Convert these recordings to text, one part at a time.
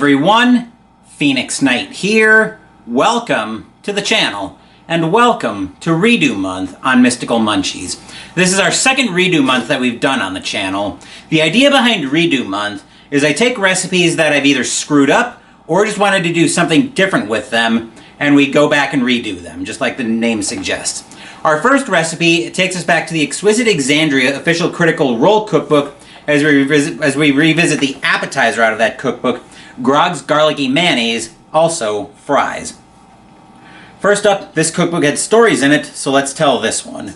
everyone, Phoenix Knight here. Welcome to the channel, and welcome to Redo Month on Mystical Munchies. This is our second Redo Month that we've done on the channel. The idea behind Redo Month is I take recipes that I've either screwed up or just wanted to do something different with them, and we go back and redo them, just like the name suggests. Our first recipe takes us back to the Exquisite Exandria official critical role cookbook as we revisit the appetizer out of that cookbook, Grog's Garlicky Mayonnaise, also fries. First up, this cookbook had stories in it, so let's tell this one.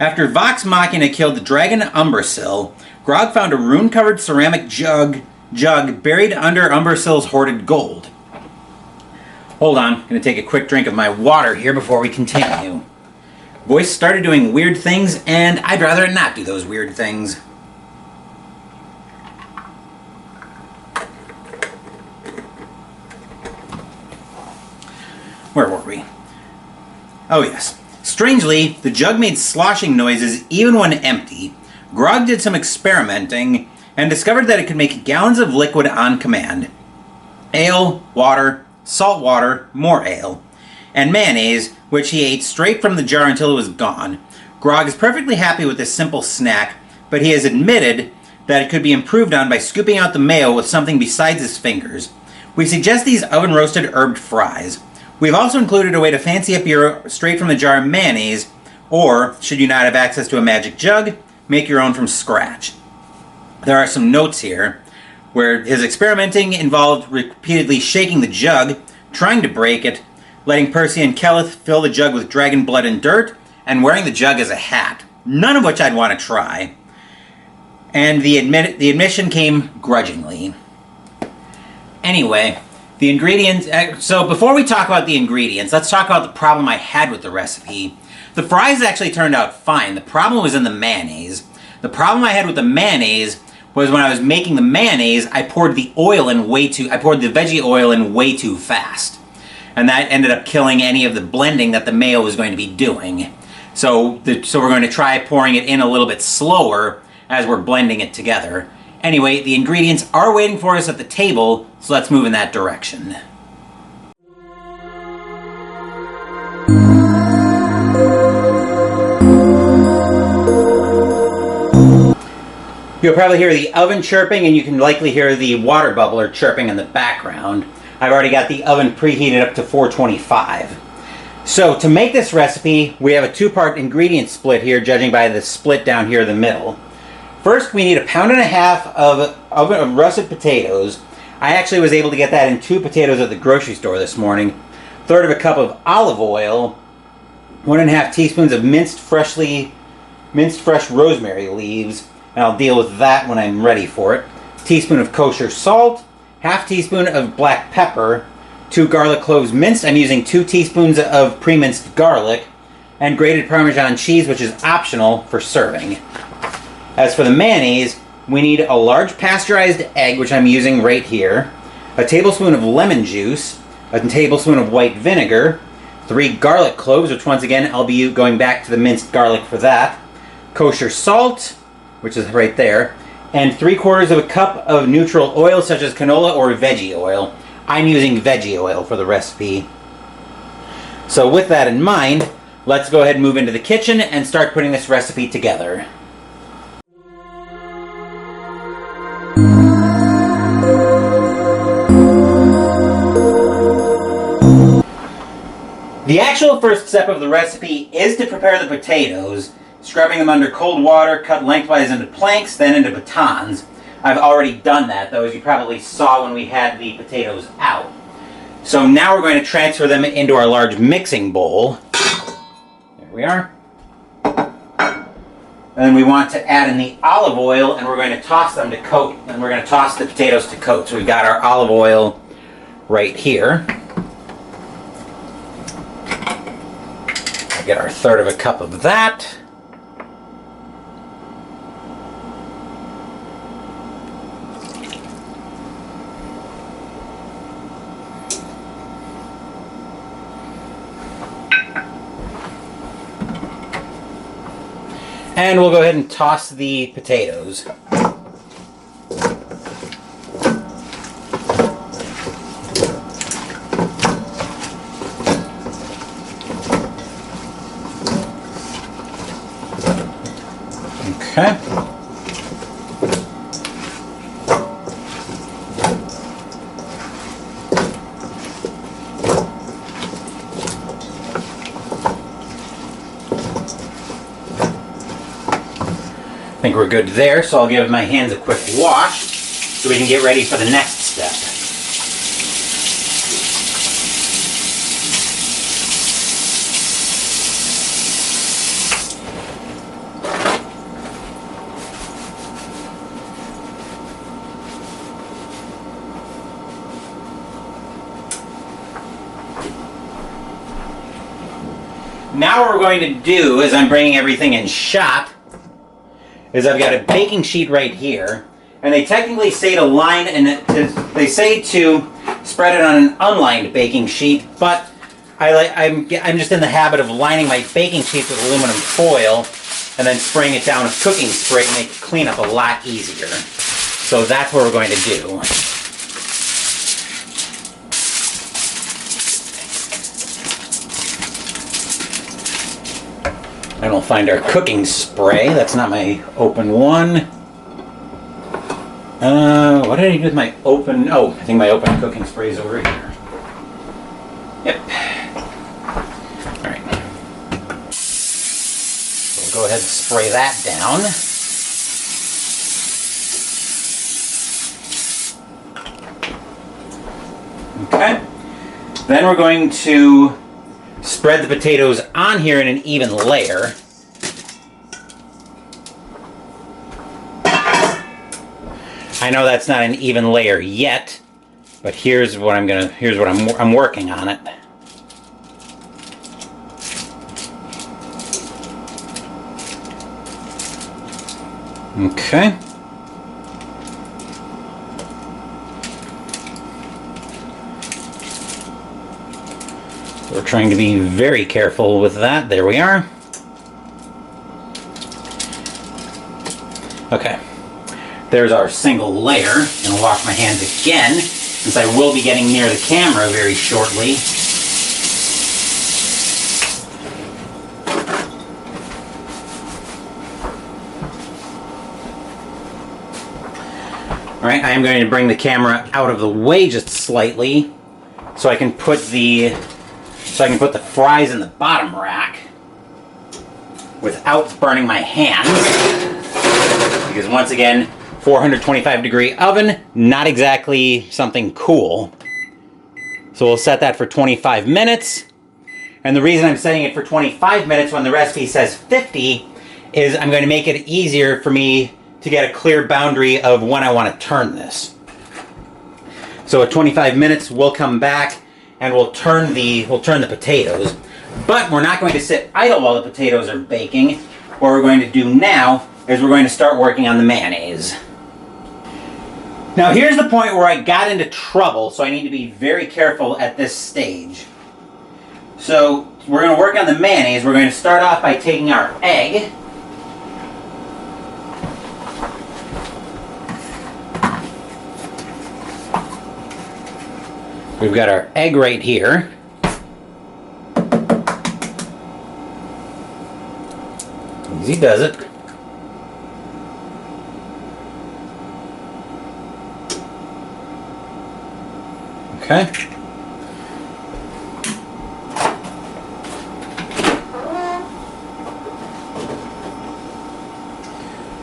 After Vox Machina killed the dragon Umbrasyl, Grog found a rune-covered ceramic jug buried under Umbrasyl's hoarded gold. Hold on, I'm going to take a quick drink of my water here before we continue. Voice started doing weird things, and I'd rather it not do those weird things. Where were we? Oh yes. Strangely, the jug made sloshing noises even when empty. Grog did some experimenting and discovered that it could make gallons of liquid on command. Ale, water, salt water, more ale, and mayonnaise, which he ate straight from the jar until it was gone. Grog is perfectly happy with this simple snack, but he has admitted that it could be improved on by scooping out the mayo with something besides his fingers. We suggest these oven-roasted herbed fries. We've also included a way to fancy up your straight from the jar mayonnaise, or, should you not have access to a magic jug, make your own from scratch. There are some notes here, where his experimenting involved repeatedly shaking the jug, trying to break it, letting Percy and Kelleth fill the jug with dragon blood and dirt, and wearing the jug as a hat, none of which I'd want to try. And the admission came grudgingly. Anyway, the ingredients, so before we talk about the ingredients, let's talk about the problem I had with the recipe. The fries actually turned out fine. The problem was in the mayonnaise. The problem I had with the mayonnaise was when I was making the mayonnaise, I poured the veggie oil in way too fast. And that ended up killing any of the blending that the mayo was going to be doing. So we're going to try pouring it in a little bit slower as we're blending it together. Anyway, the ingredients are waiting for us at the table, so let's move in that direction. You'll probably hear the oven chirping, and you can likely hear the water bubbler chirping in the background. I've already got the oven preheated up to 425. So to make this recipe, we have a two-part ingredient split here, judging by the split down here in the middle. First, we need 1.5 pounds of russet potatoes. I actually was able to get that in 2 potatoes at the grocery store this morning. 1/3 cup of olive oil, 1.5 teaspoons of minced fresh rosemary leaves, and I'll deal with that when I'm ready for it. Teaspoon of kosher salt, 1/2 teaspoon of black pepper, 2 garlic cloves minced. I'm using 2 teaspoons of pre-minced garlic, and grated Parmesan cheese, which is optional for serving. As for the mayonnaise, we need a large pasteurized egg, which I'm using right here, a tablespoon of lemon juice, a tablespoon of white vinegar, 3 garlic cloves, which once again I'll be going back to the minced garlic for that, kosher salt, which is right there, and 3/4 cup of neutral oil such as canola or veggie oil. I'm using veggie oil for the recipe. So with that in mind, let's go ahead and move into the kitchen and start putting this recipe together. The actual first step of the recipe is to prepare the potatoes, scrubbing them under cold water, cut lengthwise into planks, then into batons. I've already done that, though, as you probably saw when we had the potatoes out. So now we're going to transfer them into our large mixing bowl. There we are. And then we want to add in the olive oil, and we're going to toss them to coat. And we're going to toss the potatoes to coat. So we've got our olive oil right here. I'll get our 1/3 cup of that. And we'll go ahead and toss the potatoes. Okay. I think we're good there, so I'll give my hands a quick wash so we can get ready for the next step. Now what we're going to do is I'm bringing everything in shot. Is I've got a baking sheet right here, and they technically say to line and they say to spread it on an unlined baking sheet, but I'm just in the habit of lining my baking sheets with aluminum foil and then spraying it down with cooking spray to make cleanup a lot easier. So that's what we're going to do. And we'll find our cooking spray. That's not my open one. What did I do with my open? Oh, I think my open cooking spray is over here. Yep. All right. So we'll go ahead and spray that down. Okay. Then we're going to spread the potatoes on here in an even layer. I know that's not an even layer yet, but here's what I'm working on it. Okay. We're trying to be very careful with that. There we are. Okay. There's our single layer. I'm going to wash my hands again, since I will be getting near the camera very shortly. Alright, I am going to bring the camera out of the way just slightly, so I can put the fries in the bottom rack without burning my hands. Because once again, 425 degree oven, not exactly something cool. So we'll set that for 25 minutes. And the reason I'm setting it for 25 minutes when the recipe says 50 is I'm going to make it easier for me to get a clear boundary of when I want to turn this. So at 25 minutes, we'll come back and we'll turn the potatoes. But we're not going to sit idle while the potatoes are baking. What we're going to do now is we're going to start working on the mayonnaise. Now here's the point where I got into trouble, so I need to be very careful at this stage. So we're going to work on the mayonnaise. We're going to start off by taking our egg. We've got our egg right here. Easy does it. Okay.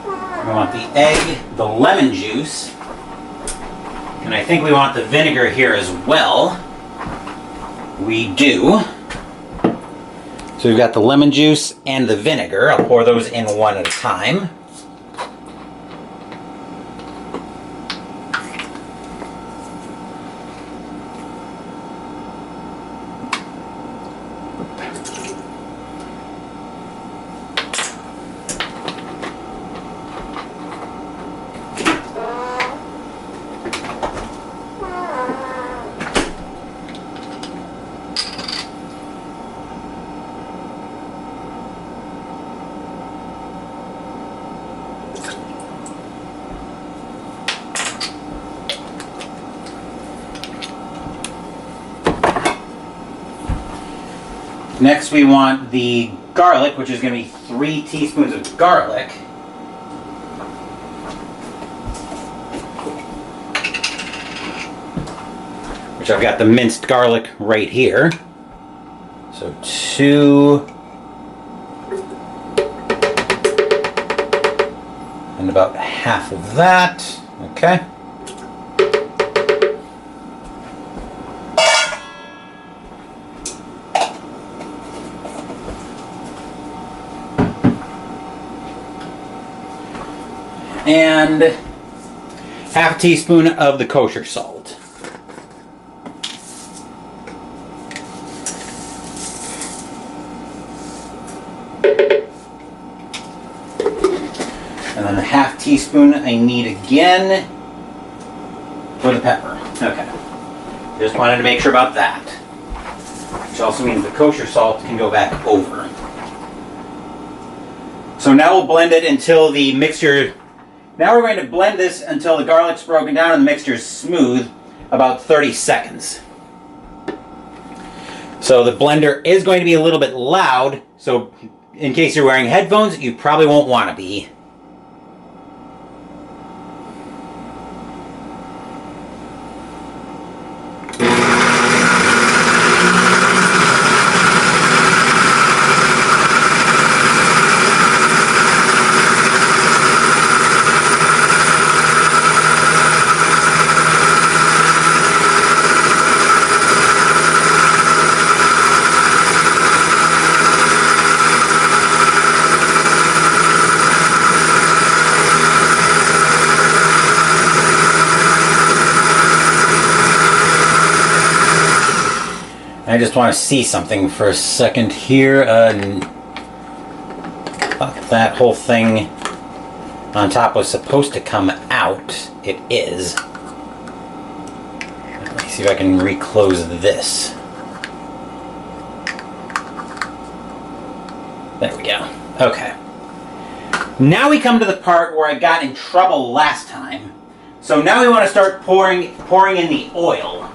We want the egg, the lemon juice, and I think we want the vinegar here as well. We do. So we've got the lemon juice and the vinegar. I'll pour those in one at a time. Next we want the garlic, which is going to be 3 teaspoons of garlic. which I've got the minced garlic right here. So 2. And about half of that. Okay. And half a teaspoon of the kosher salt. And then a half teaspoon I need again for the pepper. Okay. Just wanted to make sure about that. Which also means the kosher salt can go back over. So now we'll blend it until the mixture... Now we're going to blend this until the garlic's broken down and the mixture is smooth, about 30 seconds. So the blender is going to be a little bit loud, so in case you're wearing headphones, you probably won't want to be. I just want to see something for a second here. That whole thing on top was supposed to come out. It is. Let me see if I can reclose this. There we go. Okay. Now we come to the part where I got in trouble last time. So now we want to start pouring in the oil.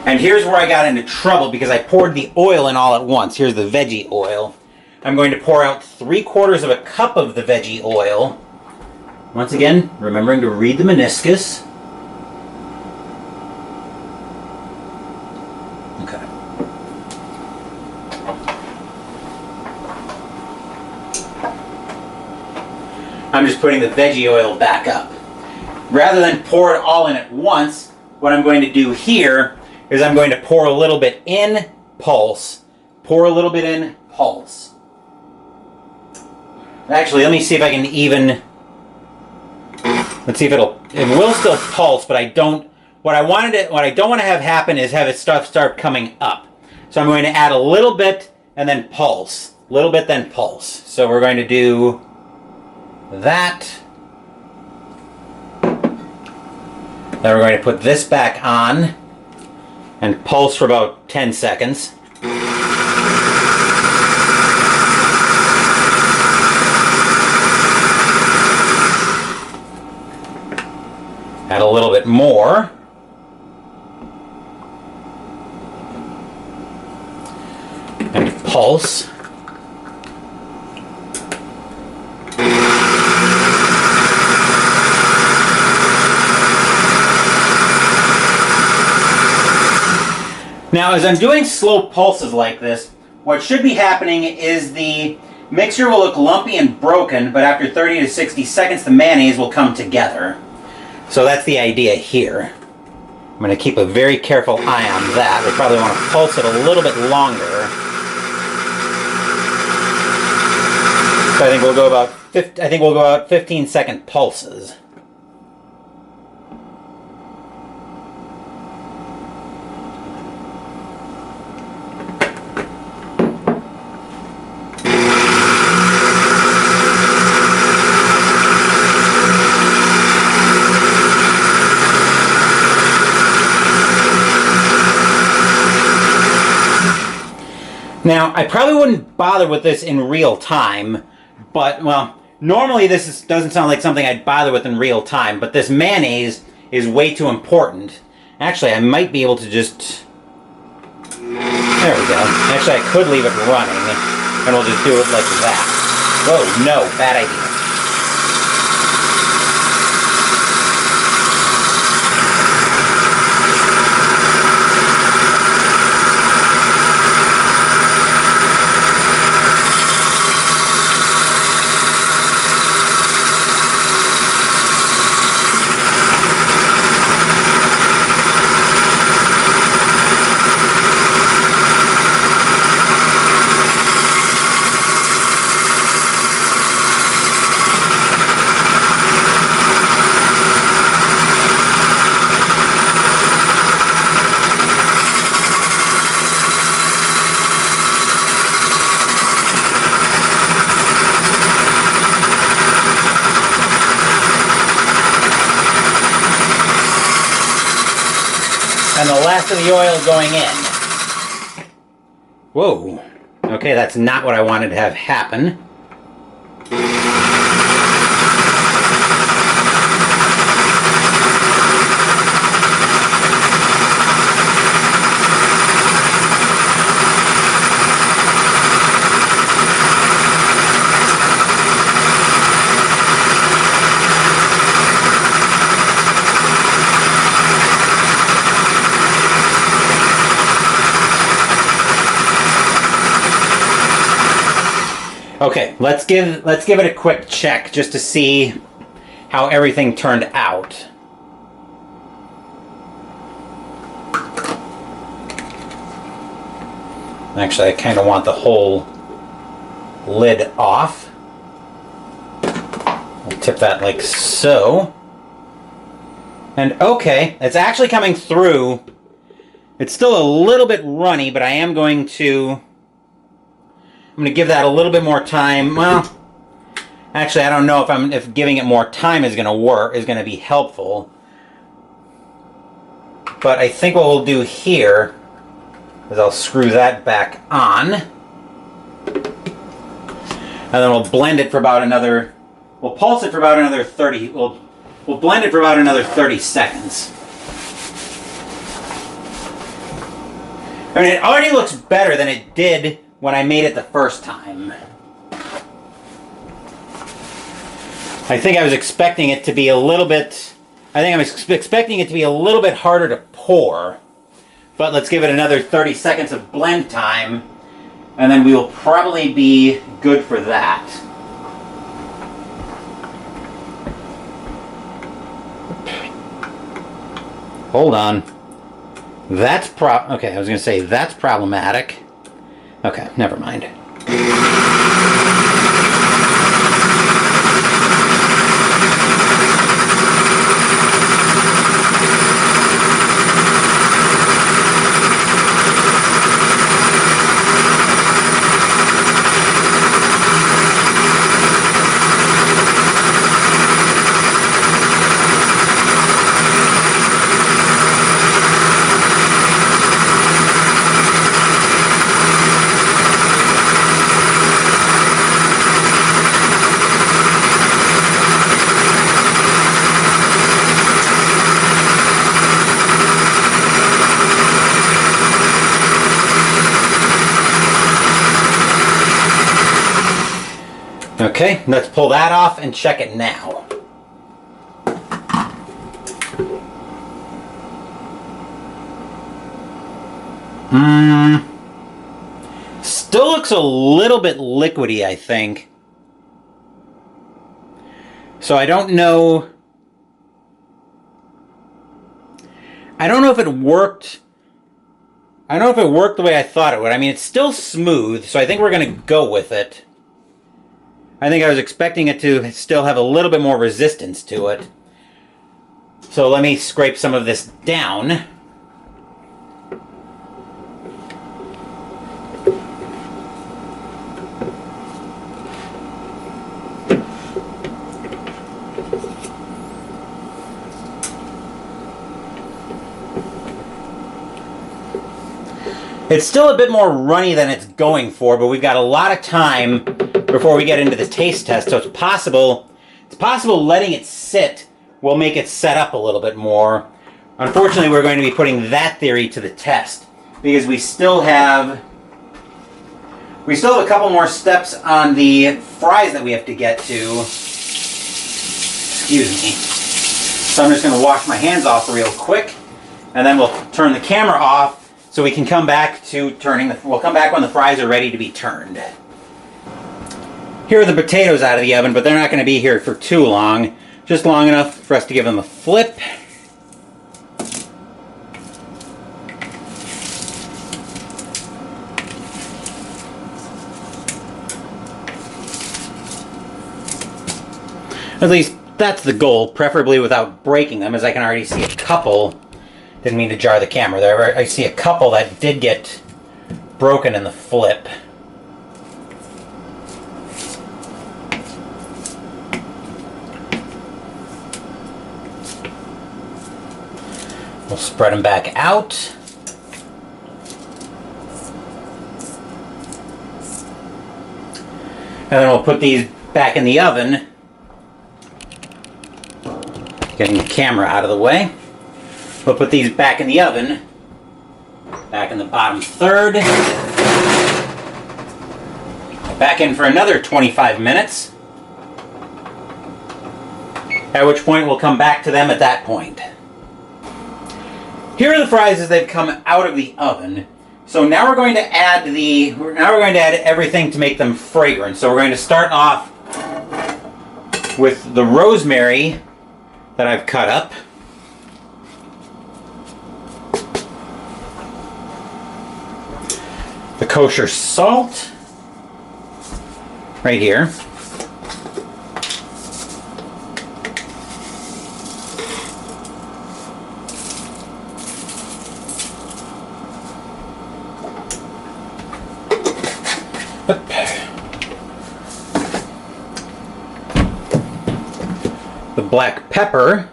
And here's where I got into trouble because I poured the oil in all at once. Here's the veggie oil. I'm going to pour out 3/4 of a cup of the veggie oil. Once again, remembering to read the meniscus. Okay. I'm just putting the veggie oil back up. Rather than pour it all in at once, what I'm going to do here is I'm going to pour a little bit in, pulse, pour a little bit in, pulse. Actually, let me see if I can even, let's see if it will still pulse, but what I don't want to have happen is have it start coming up. So I'm going to add a little bit and then pulse, a little bit then pulse. So we're going to do that. Then we're going to put this back on and pulse for about 10 seconds. Add a little bit more. And pulse. Now, as I'm doing slow pulses like this, what should be happening is the mixture will look lumpy and broken, but after 30 to 60 seconds, the mayonnaise will come together. So that's the idea here. I'm going to keep a very careful eye on that. We probably want to pulse it a little bit longer. So I think we'll go about 15-second pulses. Now, I probably wouldn't bother with this in real time, but, well, normally this doesn't sound like something I'd bother with in real time, but this mayonnaise is way too important. Actually, I might be able to just... There we go. Actually, I could leave it running, and we'll just do it like that. Whoa, no, bad idea. And the last of the oil going in. Whoa. Okay, that's not what I wanted to have happen. Okay, let's give it a quick check just to see how everything turned out. Actually, I kind of want the whole lid off. I'll tip that like so. And okay, it's actually coming through. It's still a little bit runny, but I'm going to give that a little bit more time. Well, actually, I don't know if giving it more time is going to be helpful. But I think what we'll do here is I'll screw that back on. And then we'll blend it for about another, we'll pulse it for about another 30, we'll blend it for about another 30 seconds. I mean, it already looks better than it did when I made it the first time. I think I was expecting it to be a little bit, expecting it to be a little bit harder to pour. But let's give it another 30 seconds of blend time, and then we will probably be good for that. Hold on. Okay, I was going to say that's problematic. Okay, never mind. Okay, let's pull that off and check it now. Still looks a little bit liquidy, I think. So I don't know. I don't know if it worked. I don't know if it worked the way I thought it would. I mean, it's still smooth, so I think we're going to go with it. I think I was expecting it to still have a little bit more resistance to it. So let me scrape some of this down. It's still a bit more runny than it's going for, but we've got a lot of time before we get into the taste test, so it's possible letting it sit will make it set up a little bit more. Unfortunately, we're going to be putting that theory to the test because we still have a couple more steps on the fries that we have to get to. Excuse me. So I'm just going to wash my hands off real quick, and then we'll turn the camera off. So we can come back to we'll come back when the fries are ready to be turned. Here are the potatoes out of the oven, but they're not going to be here for too long. Just long enough for us to give them a flip. At least that's the goal, preferably without breaking them, as I can already see a couple. Didn't mean to jar the camera there. I see a couple that did get broken in the flip. We'll spread them back out. And then we'll put these back in the oven. Getting the camera out of the way. We'll put these back in the oven. Back in the bottom third. Back in for another 25 minutes. At which point we'll come back to them at that point. Here are the fries as they've come out of the oven. So now we're going to add everything to make them fragrant. So we're going to start off with the rosemary that I've cut up. The kosher salt right here. The black pepper.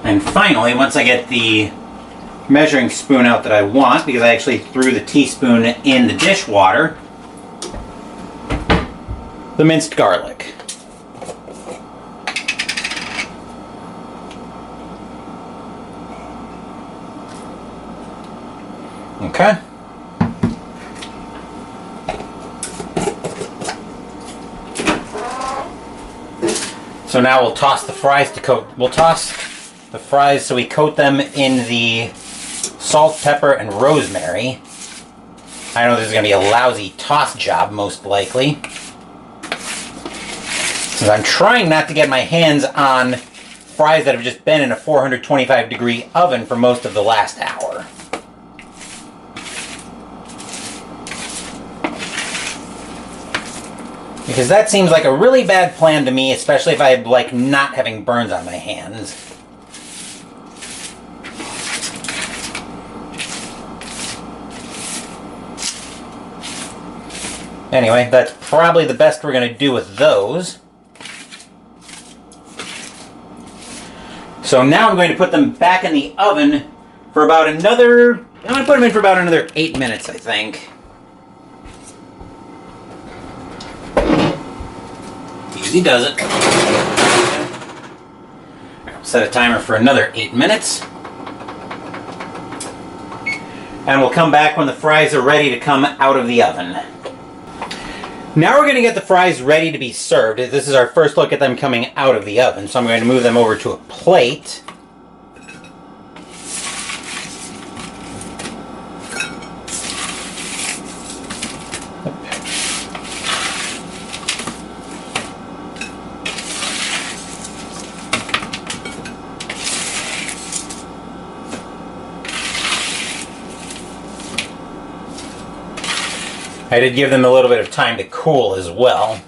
And finally, once I get the measuring spoon out that I want, because I actually threw the teaspoon in the dishwater, the minced garlic. Okay. So now we'll toss the fries to coat. We'll toss the fries so we coat them in the salt, pepper, and rosemary. I know this is going to be a lousy toss job, most likely. Since I'm trying not to get my hands on fries that have just been in a 425-degree oven for most of the last hour. Because that seems like a really bad plan to me, especially if I like not having burns on my hands. Anyway, that's probably the best we're going to do with those. So now I'm going to put them back in the oven for about another... I'm going to put them in for about another 8 minutes, I think. Easy does it. Set a timer for another 8 minutes. And we'll come back when the fries are ready to come out of the oven. Now we're going to get the fries ready to be served. This is our first look at them coming out of the oven, so I'm going to move them over to a plate. I did give them a little bit of time to cool as well.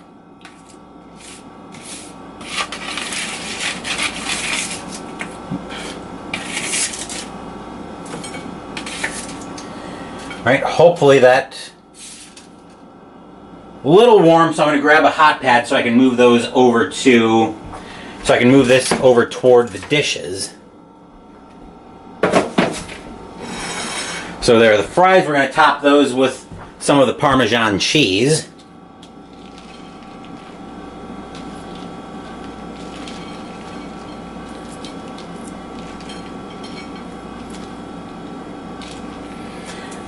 Alright, hopefully that's a little warm, so I'm going to grab a hot pad so I can move those over to... so I can move this over toward the dishes. So there are the fries. We're going to top those with some of the Parmesan cheese.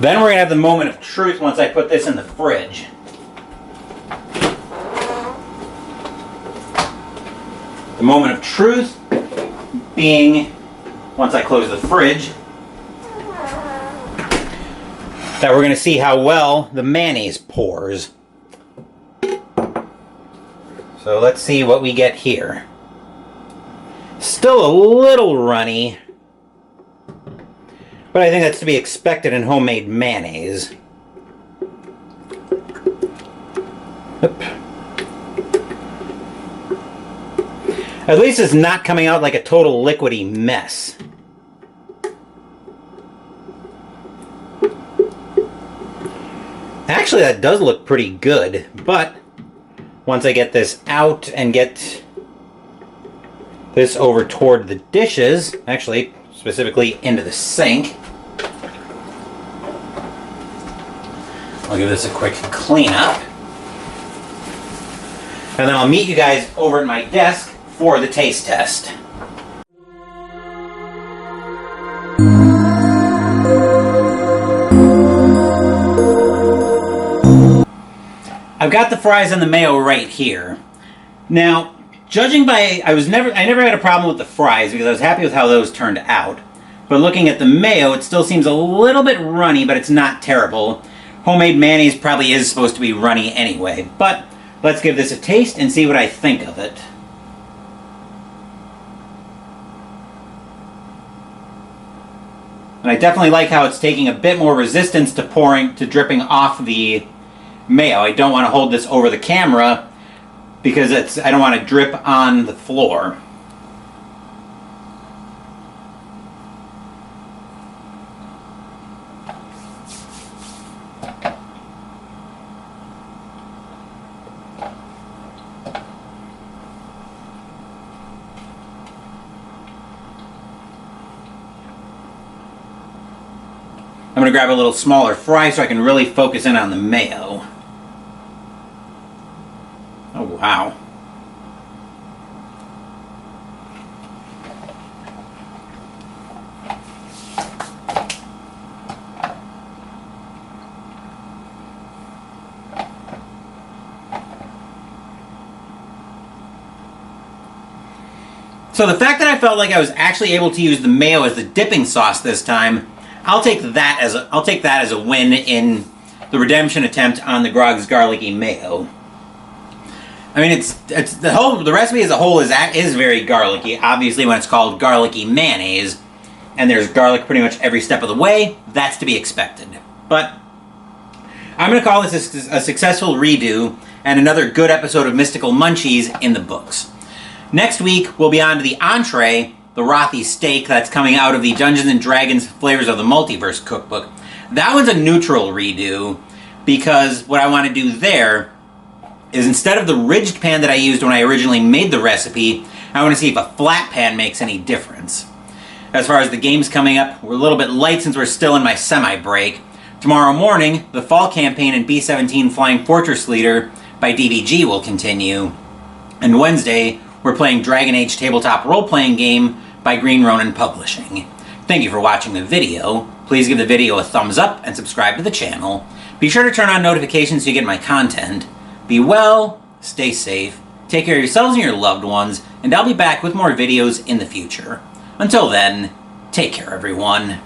Then we're going to have the moment of truth once I put this in the fridge. The moment of truth being once I close the fridge, that we're going to see how well the mayonnaise pours. So let's see what we get here. Still a little runny, but I think that's to be expected in homemade mayonnaise. Oop. At least it's not coming out like a total liquidy mess. Actually, that does look pretty good, but once I get this out and get this over toward the dishes, actually, specifically into the sink, I'll give this a quick cleanup. And then I'll meet you guys over at my desk for the taste test. I've got the fries and the mayo right here. Now, judging by, I never had a problem with the fries because I was happy with how those turned out. But looking at the mayo, it still seems a little bit runny, but it's not terrible. Homemade mayonnaise probably is supposed to be runny anyway, but let's give this a taste and see what I think of it. And I definitely like how it's taking a bit more resistance to dripping off the mayo. I don't want to hold this over the camera because I don't want to drip on the floor. I'm going to grab a little smaller fry so I can really focus in on the mayo. Oh, wow. So the fact that I felt like I was actually able to use the mayo as the dipping sauce this time, I'll take that as a win in the redemption attempt on the Grog's Garlicky Mayo. I mean, the recipe as a whole is very garlicky. Obviously, when it's called Garlicky Mayonnaise, and there's garlic pretty much every step of the way, that's to be expected. But I'm going to call this a successful redo and another good episode of Mystical Munchies in the books. Next week, we'll be on to the entree, the Rothy steak that's coming out of the Dungeons & Dragons Flavors of the Multiverse cookbook. That one's a neutral redo, because what I want to do there is instead of the ridged pan that I used when I originally made the recipe, I want to see if a flat pan makes any difference. As far as the games coming up, we're a little bit light since we're still in my semi-break. Tomorrow morning, the fall campaign in B-17 Flying Fortress Leader by DVG will continue. And Wednesday, we're playing Dragon Age tabletop role-playing game by Green Ronin Publishing. Thank you for watching the video. Please give the video a thumbs up and subscribe to the channel. Be sure to turn on notifications so you get my content. Be well, stay safe, take care of yourselves and your loved ones, and I'll be back with more videos in the future. Until then, take care everyone.